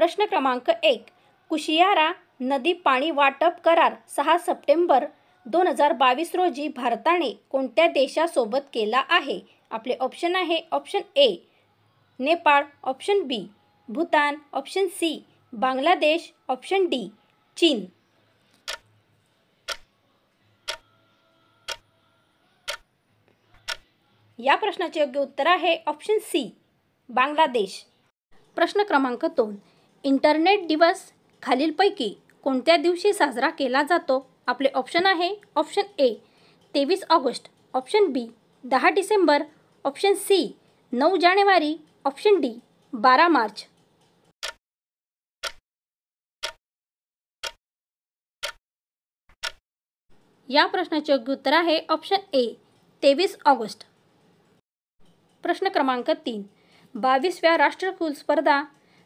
प्रश्न क्रमांक 1. कुशियारा नदी पाणी वाटप करार 6 सप्टेंबर 2022 रोजी भारताने कोणत्या देशासोबत केला आहे? आपले ऑप्शन आहे option A Nepal, option B Bhutan, option C Bangladesh, option D चीन. या प्रश्नाचे योग्य उत्तर आहे ऑप्शन सी बांगलादेश. प्रश्न क्रमांक 2. इंटरनेट दिवस खालीलपैकी कोणत्या दिवशी साजरा केला जातो? आपले ऑप्शन आहे option A 23 August, option B 10 December, option C 9 जानेवारी, ऑप्शन डी 12 मार्च. या प्रश्नाचे योग्य उत्तर आहे ऑप्शन ए 23 ऑगस्ट. प्रश्न क्रमांक 3. 22व्या राष्ट्रकुल स्पर्धा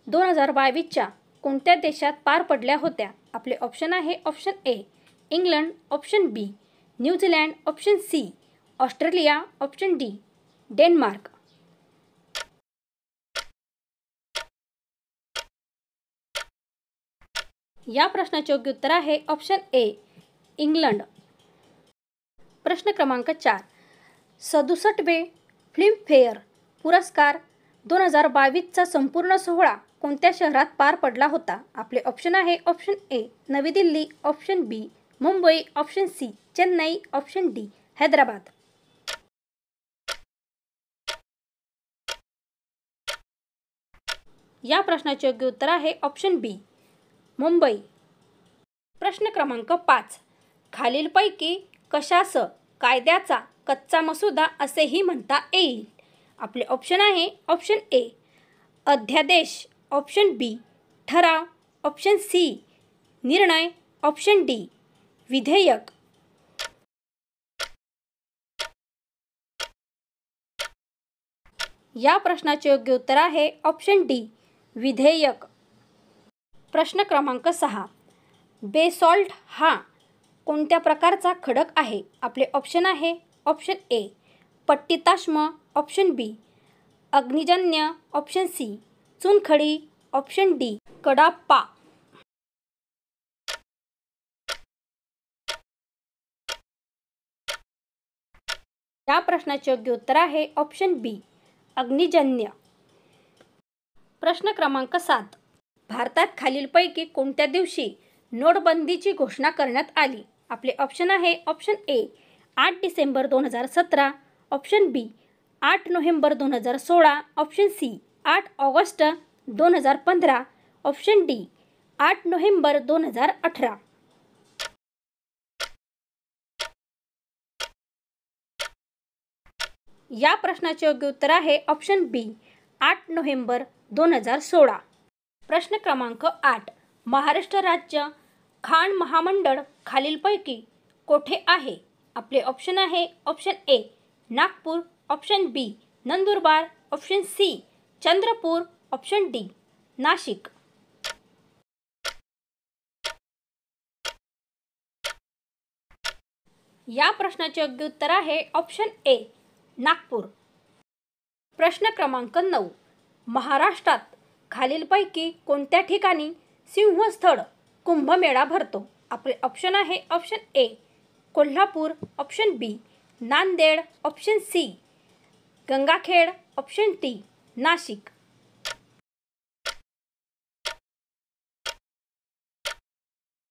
2022च्या कोणत्या देशात पार पडल्या होत्या? आपले ऑप्शन आहे option A England, option B New Zealand, option C Australia, option D Denmark. या प्रश्नाचे योग्य उत्तर आहे ऑप्शन ए इंग्लंड. प्रश्न क्रमांक 4. 67वे फिल्मफेअर पुरस्कार 2022चा संपूर्ण सोहळा कोणत्या शहरात पार पडला होता? आपले ऑप्शन आहे ऑप्शन ए नवी Delhi, option B Mumbai, option C Chennai, option D Hyderabad. या प्रश्नाचे योग्य उत्तर आहे ऑप्शन बी मुंबई. प्रश्न क्रमांक 5. खालीलपैकी कशास कायद्याचा कच्चा मसुदा असेही म्हणता येईल? आपले ऑप्शन आहे ऑप्शन ए अध्यादेश, ऑप्शन बी ठराव, ऑप्शन सी निर्णय, ऑप्शन डी विधेयक. या प्रश्नाचे योग्य उत्तर आहे ऑप्शन डी विधेयक. प्रश्न क्रमांक 6. बेसॉल्ट हा कोणत्या प्रकारचा खडक आहे? आपले ऑप्शन आहे ऑप्शन ए पट्टिताश्म, ऑप्शन बी अग्निजन्य, ऑप्शन सी चुनखडी, ऑप्शन डी कडाप्पा. या प्रश्नाचे योग्य उत्तर आहे ऑप्शन बी अग्निजन्य. प्रश्न क्रमांक 7. भारतात खालीलपैकी कोणत्या दिवशी नोटबंदीची घोषणा करण्यात आली? आपले ऑप्शन आहे option A 8 December 2017, option B 8 November 2016, option C 8 August 2015, option D 8 November 2018. या प्रश्नाचे योग्य उत्तर आहे ऑप्शन बी 8 नोव्हेंबर 2016. प्रश्न क्रमांक 8. महाराष्ट्र राज्य खाण महामंडळ खालीलपैकी कोठे आहे? आपले ऑप्शन आहे option A Nagpur, option B Nandurbar, option C Chandrapur, option D Nashik. या प्रश्नाचे योग्य उत्तर आहे ऑप्शन ए नागपूर. प्रश्न क्रमांक 9. महाराष्ट्रात खालीलपैकी कोणत्या ठिकाणी सिंहस्थळ कुंभमेळा भरतो? आपले ऑप्शन आहे option A Kolhapur, option B Nanded, option C Gangakhed, option D Nashik.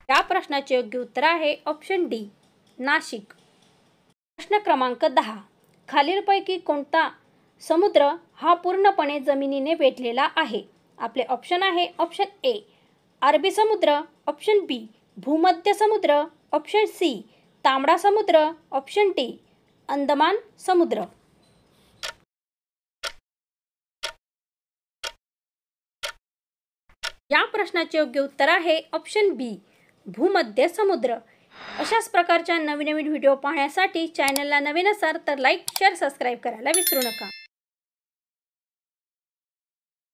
या प्रश्नाचे योग्य उत्तर आहे ऑप्शन डी नाशिक. प्रश्न क्रमांक 10. खालीलपैकी कोणता समुद्र हा पूर्णपणे जमिनीने वेढलेला आहे? आपले ऑप्शन आहे ऑप्शन ए अरबी समुद्र, ऑप्शन बी भूमध्य समुद्र, ऑप्शन सी तांबडा समुद्र, ऑप्शन डी अंदमान समुद्र. या प्रश्नाचे योग्य उत्तर आहे ऑप्शन बी भूमध्य समुद्र. अशाच प्रकारच्या नवीन व्हिडिओ पाहण्यासाठी चॅनलला नवीन असाल तर लाईक, शेअर, सबस्क्राईब करायला विसरू नका.